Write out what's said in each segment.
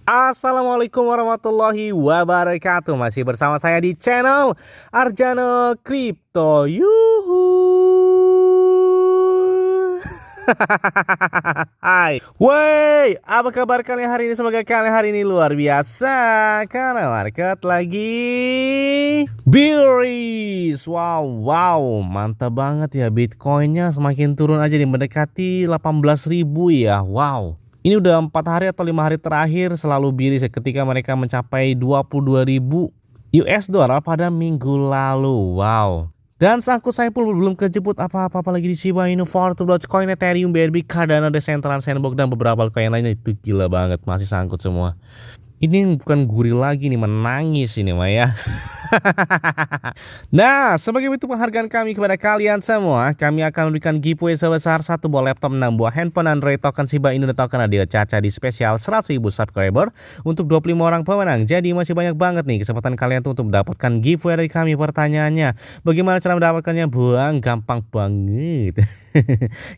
Assalamualaikum warahmatullahi wabarakatuh. Masih bersama saya di channel Arjana Crypto. Yuhu. Hai. Wey, apa kabar kalian hari ini? Semoga kalian hari ini luar biasa karena market lagi bearish. Wow, mantap banget ya, Bitcoinnya semakin turun aja nih, mendekati 18.000 ya. Wow. Ini udah 4 hari atau 5 hari terakhir selalu bearish ya, ketika mereka mencapai 22.000 US dollar pada minggu lalu. Wow. Dan sangkut saya pun belum kejebut apa-apa, apalagi di Shiba Inu, Fortune, Dogecoin, Ethereum, BNB, Cardano, Decentraland, Sandbox, dan beberapa koin lainnya. Itu gila banget, masih sangkut semua. Ini bukan gurih lagi nih, menangis ini mah ya. Nah, sebagai bentuk penghargaan kami kepada kalian semua, kami akan memberikan giveaway sebesar 1 buah laptop, 6 buah handphone Android, token Shiba Inu, dan token Adil Caca di spesial 100.000 subscriber untuk 25 orang pemenang. Jadi masih banyak banget nih kesempatan kalian tuh untuk mendapatkan giveaway dari kami. Pertanyaannya, bagaimana cara mendapatkannya? Buang, gampang banget.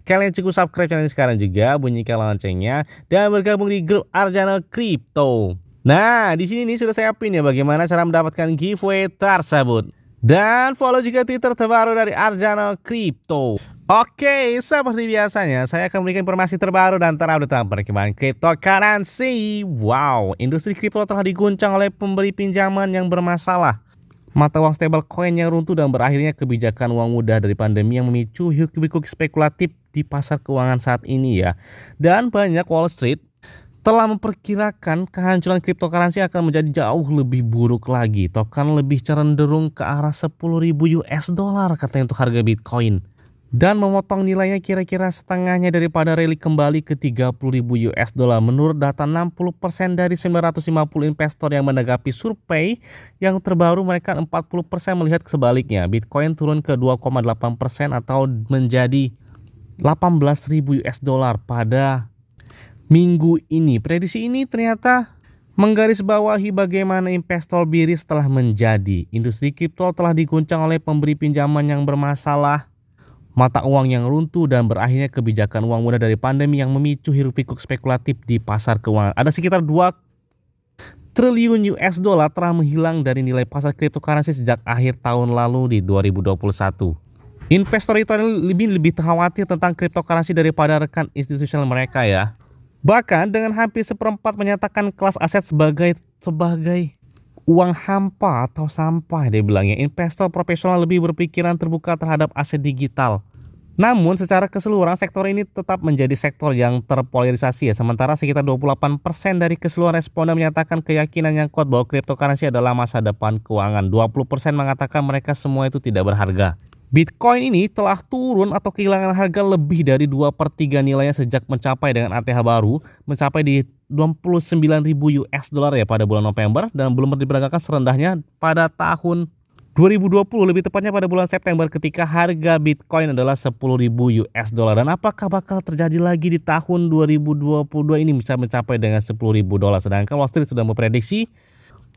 Kalian cukup subscribe channel ini sekarang juga, bunyikan loncengnya, dan bergabung di grup Arjana Crypto. Nah, di sini nih sudah saya pin ya bagaimana cara mendapatkan giveaway tersebut. Dan follow juga Twitter terbaru dari Arjana Crypto. Oke, seperti biasanya saya akan memberikan informasi terbaru dan terupdate tentang perkembangan cryptocurrency. Wow, industri kripto telah diguncang oleh pemberi pinjaman yang bermasalah. Mata uang stablecoin yang runtuh dan berakhirnya kebijakan uang mudah dari pandemi yang memicu hiruk-pikuk spekulatif di pasar keuangan saat ini ya. Dan banyak Wall Street telah memperkirakan kehancuran cryptocurrency akan menjadi jauh lebih buruk lagi. Token lebih cenderung ke arah 10.000 US dollar katanya untuk harga Bitcoin. Dan memotong nilainya kira-kira setengahnya daripada rally kembali ke 30.000 US dollar. Menurut data 60% dari 950 investor yang menanggapi survei yang terbaru, mereka 40% melihat sebaliknya. Bitcoin turun ke 2,8% atau menjadi 18.000 US dollar pada minggu ini. Prediksi ini ternyata menggarisbawahi bagaimana investor bearish telah menjadi. Industri kripto telah diguncang oleh pemberi pinjaman yang bermasalah, mata uang yang runtuh, dan berakhirnya kebijakan uang mudah dari pandemi yang memicu hiruk-pikuk spekulatif di pasar keuangan. Ada sekitar 2 triliun US dollar telah menghilang dari nilai pasar cryptocurrency sejak akhir tahun lalu di 2021. Investor itu lebih khawatir tentang cryptocurrency daripada rekan institusional mereka ya. Bahkan dengan hampir seperempat menyatakan kelas aset sebagai uang hampa atau sampah, dia bilangnya. Investor profesional lebih berpikiran terbuka terhadap aset digital. Namun secara keseluruhan sektor ini tetap menjadi sektor yang terpolarisasi ya. Sementara sekitar 28% dari keseluruhan responden menyatakan keyakinan yang kuat bahwa cryptocurrency adalah masa depan keuangan. 20% mengatakan mereka semua itu tidak berharga. Bitcoin ini telah turun atau kehilangan harga lebih dari 2/3 nilainya sejak mencapai dengan ATH baru mencapai di 29.000 US dollar ya pada bulan November, dan belum diperagakan serendahnya pada tahun 2020, lebih tepatnya pada bulan September ketika harga Bitcoin adalah 10.000 US dollar. Dan apakah bakal terjadi lagi di tahun 2022 ini bisa mencapai dengan 10.000 dolar? Sedangkan Wall Street sudah memprediksi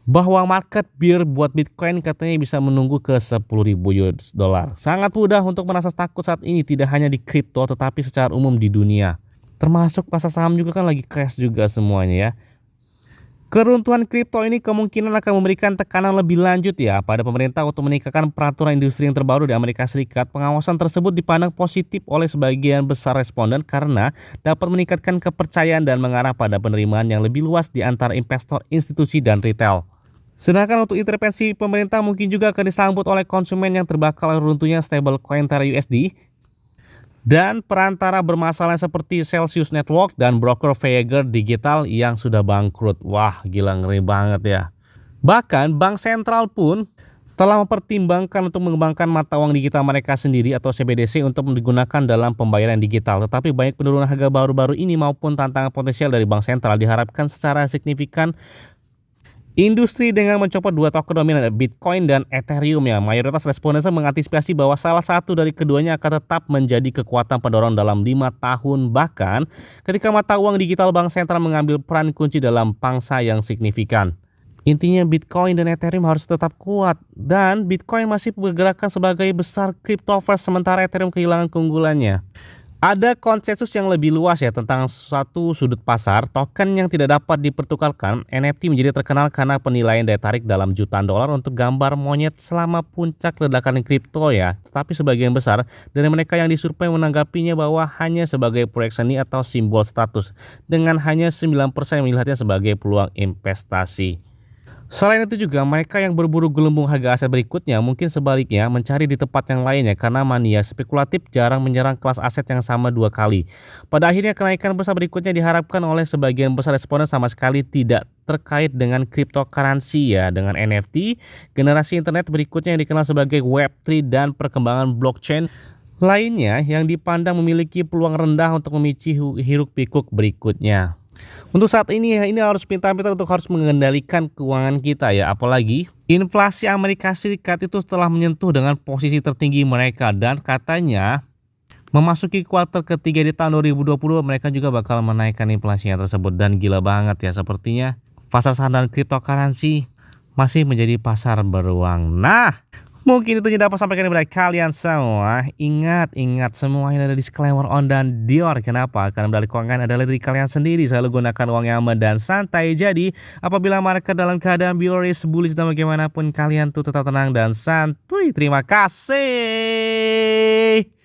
bahwa market bear buat Bitcoin katanya bisa menunggu ke 10.000 US dollar. Sangat mudah untuk merasa takut saat ini, tidak hanya di kripto tetapi secara umum di dunia. Termasuk pasar saham juga kan lagi crash juga semuanya ya. Keruntuhan kripto ini kemungkinan akan memberikan tekanan lebih lanjut ya pada pemerintah untuk meningkatkan peraturan industri yang terbaru di Amerika Serikat. Pengawasan tersebut dipandang positif oleh sebagian besar responden karena dapat meningkatkan kepercayaan dan mengarah pada penerimaan yang lebih luas di antara investor, institusi, dan retail. Sedangkan untuk intervensi pemerintah mungkin juga akan disambut oleh konsumen yang terbakar runtuhnya stablecoin Terra USD dan perantara bermasalah seperti Celsius Network dan broker Voyager Digital yang sudah bangkrut. Wah, gila, ngeri banget ya. Bahkan bank sentral pun telah mempertimbangkan untuk mengembangkan mata uang digital mereka sendiri atau CBDC untuk digunakan dalam pembayaran digital. Tetapi banyak penurunan harga baru-baru ini maupun tantangan potensial dari bank sentral diharapkan secara signifikan industri dengan mencopot 2 token dominan Bitcoin dan Ethereum ya. Mayoritas responden mengantisipasi bahwa salah satu dari keduanya akan tetap menjadi kekuatan pendorong dalam 5 tahun. Bahkan ketika mata uang digital bank sentral mengambil peran kunci dalam pangsa yang signifikan. Intinya Bitcoin dan Ethereum harus tetap kuat, dan Bitcoin masih bergerakkan sebagai besar crypto first sementara Ethereum kehilangan keunggulannya. Ada konsensus yang lebih luas ya tentang suatu sudut pasar. Token yang tidak dapat dipertukarkan, NFT menjadi terkenal karena penilaian daya tarik dalam jutaan dolar untuk gambar monyet selama puncak ledakan kripto ya. Tetapi sebagian besar dari mereka yang disurvei menanggapinya bahwa hanya sebagai proyek seni atau simbol status, dengan hanya 9% melihatnya sebagai peluang investasi. Selain itu juga mereka yang berburu gelembung harga aset berikutnya mungkin sebaliknya mencari di tempat yang lainnya karena mania spekulatif jarang menyerang kelas aset yang sama dua kali. Pada akhirnya kenaikan besar berikutnya diharapkan oleh sebagian besar responden sama sekali tidak terkait dengan cryptocurrency ya, dengan NFT, generasi internet berikutnya yang dikenal sebagai Web3 dan perkembangan blockchain lainnya yang dipandang memiliki peluang rendah untuk memicu hiruk pikuk berikutnya. Untuk saat ini ya, ini harus pintar-pintar untuk harus mengendalikan keuangan kita ya, apalagi inflasi Amerika Serikat itu telah menyentuh dengan posisi tertinggi mereka dan katanya memasuki kuartal ketiga di tahun 2020 mereka juga bakal menaikkan inflasinya tersebut dan gila banget ya, sepertinya pasar saham dan cryptocurrency masih menjadi pasar beruang. Nah, mungkin itu yang dapat sampaikan kepada kalian semua. Ingat semua ini ada disclaimer on dan Dior. Kenapa? Karena medali keuangan adalah dari kalian sendiri. Selalu gunakan uang yang aman dan santai. Jadi, apabila market dalam keadaan bearish, bullish dan bagaimanapun, kalian tuh tetap tenang dan santuy. Terima kasih.